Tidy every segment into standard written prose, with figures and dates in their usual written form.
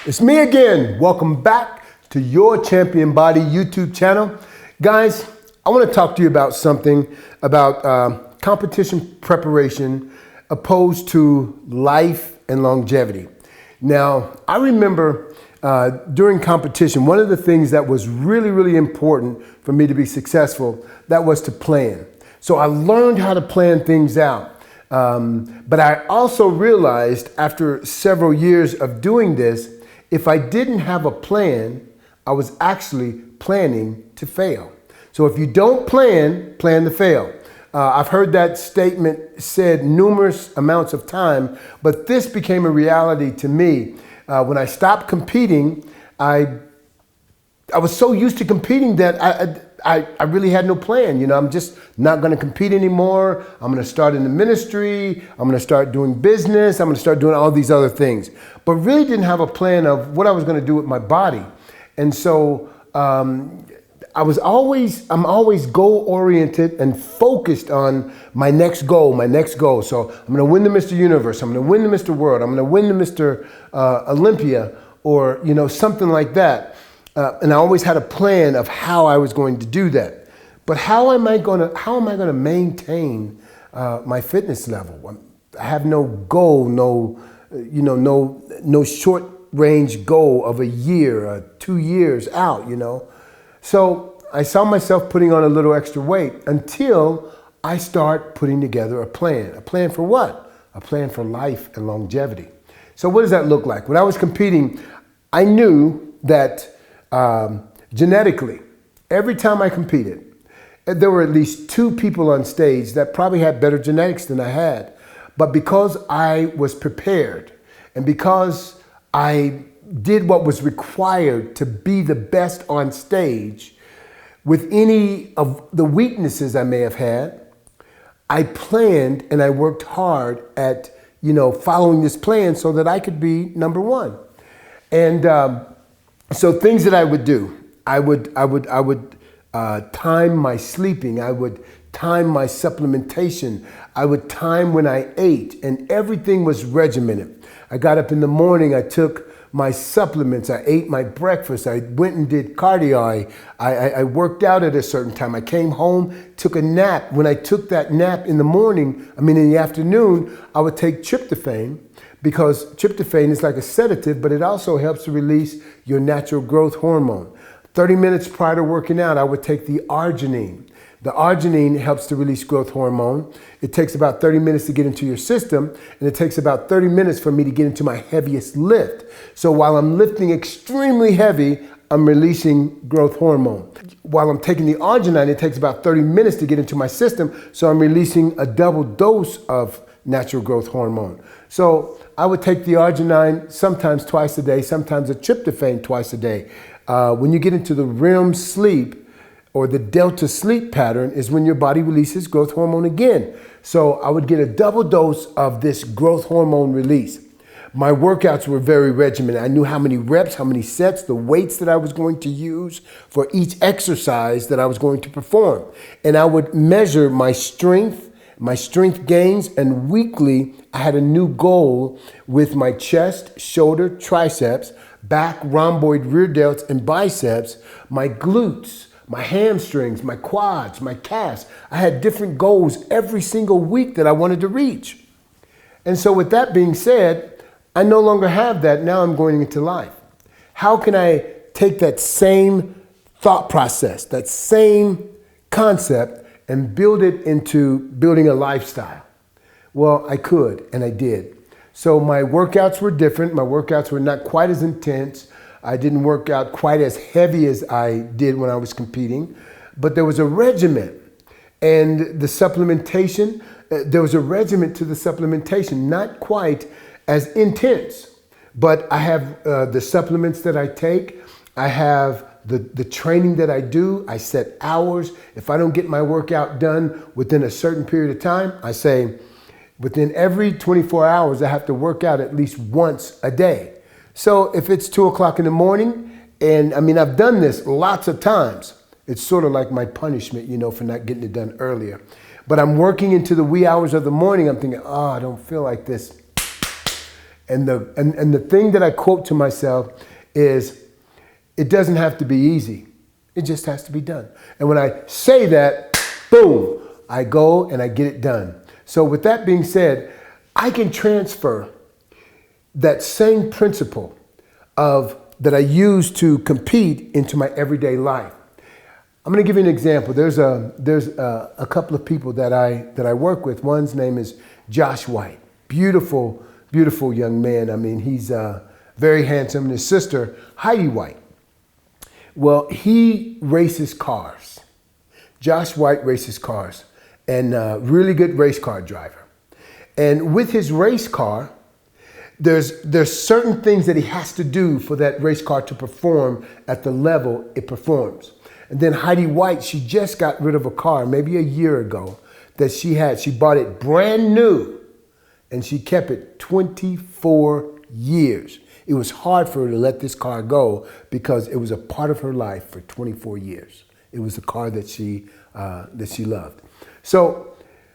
It's me again. Welcome back to your Champion Body YouTube channel. Guys, I want to talk to you about something about competition preparation opposed to life and longevity. Now, I remember during competition, one of the things that was really important for me to be successful, that was to plan. So I learned how to plan things out. But I also realized after several years of doing this, if I didn't have a plan, I was actually planning to fail. So if you don't plan to fail. I've heard that statement said numerous amounts of time, but this became a reality to me. When I stopped competing, I was so used to competing that I really had no plan. You know, I'm just not going to compete anymore. I'm going to start in the ministry. I'm going to start doing business. I'm going to start doing all these other things. But really didn't have a plan of what I was going to do with my body. And so I'm always goal-oriented and focused on my next goal. So I'm going to win the Mr. Universe. I'm going to win the Mr. World. I'm going to win the Mr. Olympia, or, you know, something like that. And I always had a plan of how I was going to do that. But how am I going to maintain my fitness level? I have no goal, no short range goal of a year, 2 years out, you know. So I saw myself putting on a little extra weight until I start putting together a plan. A plan for what? A plan for life and longevity. So what does that look like? When I was competing, I knew that genetically, every time I competed, there were at least 2 people on stage that probably had better genetics than I had. But because I was prepared and because I did what was required to be the best on stage, with any of the weaknesses I may have had, I planned and I worked hard at, following this plan so that I could be number one. And so things that I would do, I would time my sleeping. I would time my supplementation. I would time when I ate, and everything was regimented. I got up in the morning, I took my supplements, I ate my breakfast, I went and did cardio, I worked out at a certain time. I came home, took a nap. When I took that nap in the afternoon, I would take tryptophan, because tryptophan is like a sedative, but it also helps to release your natural growth hormone. 30 minutes prior to working out, I would take the arginine. The arginine helps to release growth hormone. It takes about 30 minutes to get into your system, and it takes about 30 minutes for me to get into my heaviest lift. So while I'm lifting extremely heavy, I'm releasing growth hormone. While I'm taking the arginine, it takes about 30 minutes to get into my system, so I'm releasing a double dose of natural growth hormone. So I would take the arginine sometimes twice a day, sometimes a tryptophan twice a day. When you get into the REM sleep, or the delta sleep pattern, is when your body releases growth hormone again. So I would get a double dose of this growth hormone release. My workouts were very regimented. I knew how many reps, how many sets, the weights that I was going to use for each exercise that I was going to perform. And I would measure my strength gains, and weekly I had a new goal with my chest, shoulder, triceps, back, rhomboid, rear delts, and biceps, my glutes, my hamstrings, my quads, my calves. I had different goals every single week that I wanted to reach. And so with that being said, I no longer have that. Now I'm going into life. How can I take that same thought process, that same concept, and build it into building a lifestyle? Well, I could, and I did. So my workouts were different. My workouts were not quite as intense. I didn't work out quite as heavy as I did when I was competing, but there was a regimen. And the supplementation, there was a regimen to the supplementation, not quite as intense, but I have the supplements that I take. I have the training that I do. I set hours. If I don't get my workout done within a certain period of time, I say within every 24 hours, I have to work out at least once a day. So if it's 2 o'clock in the morning, and I've done this lots of times, it's sort of like my punishment, for not getting it done earlier. But I'm working into the wee hours of the morning. I'm thinking, I don't feel like this. And the thing that I quote to myself is, it doesn't have to be easy. It just has to be done. And when I say that, boom, I go and I get it done. So with that being said, I can transfer that same principle that I use to compete into my everyday life. I'm going to give you an example. There's a couple of people that I work with. One's name is Josh White. Beautiful, beautiful young man. I mean, he's very handsome. And his sister, Heidi White. Well, he races cars. Josh White races cars, and really good race car driver. And with his race car, there's certain things that he has to do for that race car to perform at the level it performs. And then Heidi White, she just got rid of a car maybe a year ago that she had. She bought it brand new, and she kept it 24 years. It was hard for her to let this car go because it was a part of her life for 24 years. It was a car that she loved. So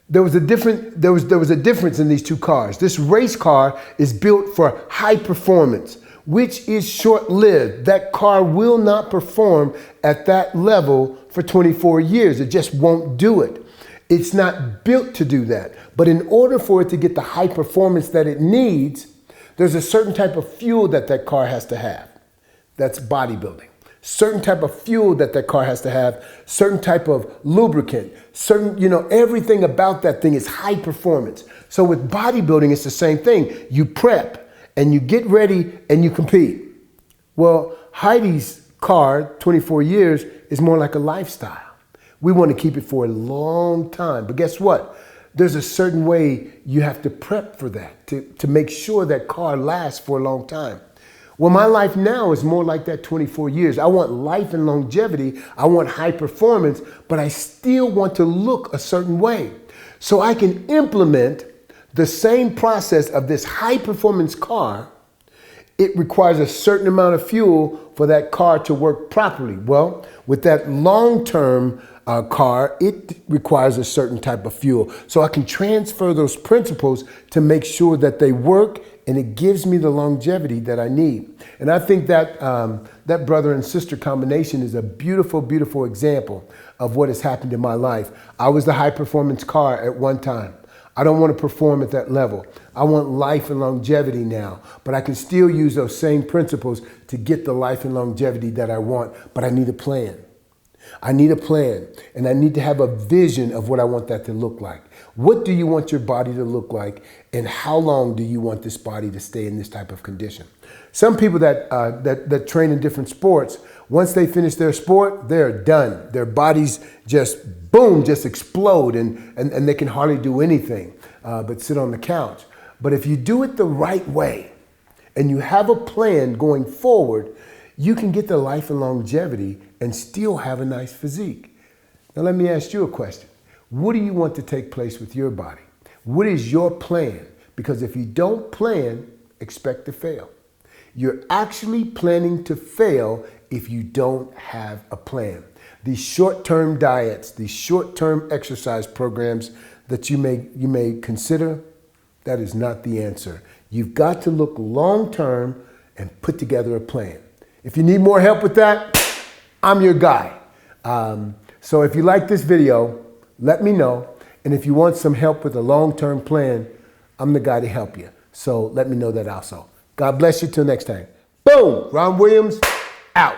there was a difference in these two cars. This race car is built for high performance, which is short-lived. That car will not perform at that level for 24 years. It just won't do it. It's not built to do that. But in order for it to get the high performance that it needs, there's a certain type of fuel that car has to have. That's bodybuilding. Certain type of fuel that car has to have, certain type of lubricant, everything about that thing is high performance. So with bodybuilding, it's the same thing. You prep and you get ready and you compete. Well, Heidi's car, 24 years, is more like a lifestyle. We want to keep it for a long time. But guess what? There's a certain way you have to prep for that to make sure that car lasts for a long time. Well, my life now is more like that 24 years. I want life and longevity. I want high performance, but I still want to look a certain way. So I can implement the same process of this high performance car. It requires a certain amount of fuel for that car to work properly. Well, with that long-term car, it requires a certain type of fuel. So I can transfer those principles to make sure that they work, and it gives me the longevity that I need. And I think that that brother and sister combination is a beautiful, beautiful example of what has happened in my life. I was the high performance car at one time. I don't want to perform at that level. I want life and longevity now, but I can still use those same principles to get the life and longevity that I want, but I need a plan. I need a plan, and I need to have a vision of what I want that to look like. What do you want your body to look like, and how long do you want this body to stay in this type of condition? Some people that train in different sports, once they finish their sport, they're done. Their bodies just, boom, just explode, and they can hardly do anything but sit on the couch. But if you do it the right way, and you have a plan going forward, you can get the life and longevity and still have a nice physique. Now let me ask you a question. What do you want to take place with your body? What is your plan? Because if you don't plan, expect to fail. You're actually planning to fail if you don't have a plan. These short-term diets, these short-term exercise programs that you may consider, that is not the answer. You've got to look long-term and put together a plan. If you need more help with that, I'm your guy. So if you like this video, let me know. And if you want some help with a long-term plan, I'm the guy to help you. So let me know that also. God bless you till next time. Boom! Ron Williams, out.